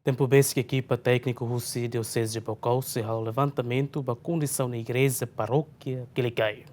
Tempu besik Ekipa Tékniku Diocese Baucau se ao levantamentu da kondisaun na Igreja Paróquia Quelicai.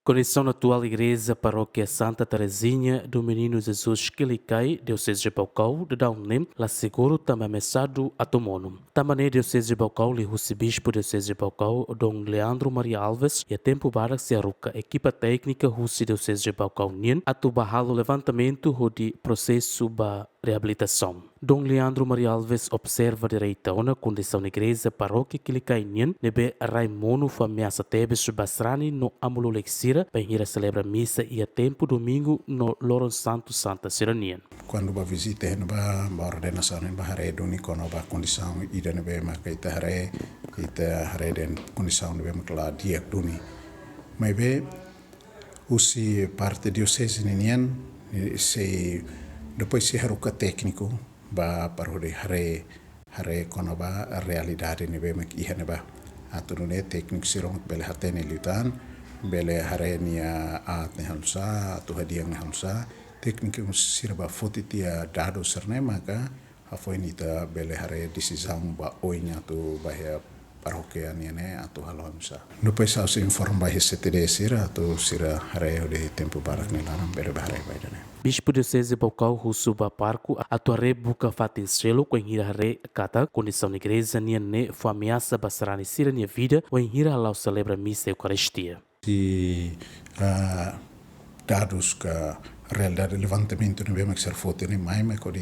Condição na atual Igreja Paróquia Santa Teresinha do Menino Jesus Quelicai, Diocese Baucau, de dar nem lá seguro também mensado a tomono. Também Diocese Baucau, li husi bispo Diocese Baucau, Dom Leandro Maria Alves, e a tempo para se arruca Equipa Téknica husi Diocese Baucau nien, atu bahalo levantamento de processo ba reabilitação. Dom Leandro Maria Alves observa direita na condição na Igreja Paróquia Quelicai nien, nebe Raimono fameaça tebes basrani no amulo lexira, bem ir a celebra missa e a tempo domingo no Loron Santo Santa Siranian. Quando va visita ba ordenação ba hare doni kono ba kondisaun ida nebe maka ita hare den kondisaun nebe maka dia doni. Mai be usi parte diocese ninian se depois se haruka técnico ba parode hare kono ba a realidade nebe mak ihane ba atunune técnico sirong bele hatene liutan bele hare nia at ne halsa atu hadiang ne halsa técnico sirba fotitia dado serne maka afoinita bele hare decisão ba oinya tu bahia parokia niane atu halonsa depois sa se informa bahia setede sira atu sira hare de tempo barak ne lanam bele hare baidane. Bispo Diocese Baucau Husuba Parco atuare buka fatin selo com hira re kata condição na igreja niane foi ameaça basarani sira nia vida ou hira lau celebra missa eucaristia. Dados que a realidade do levantamento não vemos ser foto nem mais mas quando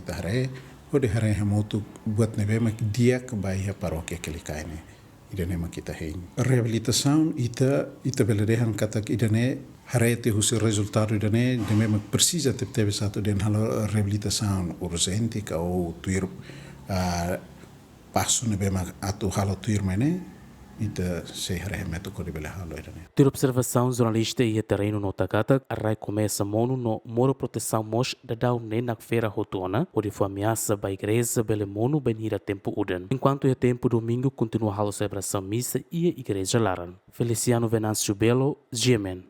o de hare remoto buat não vemos dia que vai a paróquia Quelicai né ida nem kita hein reabilitação ita beledehan kata ida ne hare te husi resultado ida ne de mesmo precisa teve satu den halo reabilitação urgente que ou tuir passo não vemos atu halo tuir né ita se remeto com ele halo ida ne. Ter observação jornalista e terreno no Takata, a rai começa mono no moro proteção mos da dau nem na feira rotona, onde foi ameaça ba igreja bele mono benira tempo uden. Enquanto é tempo domingo continua a celebração missa e a igreja laran. Feliciano Venâncio Belo, Giemen.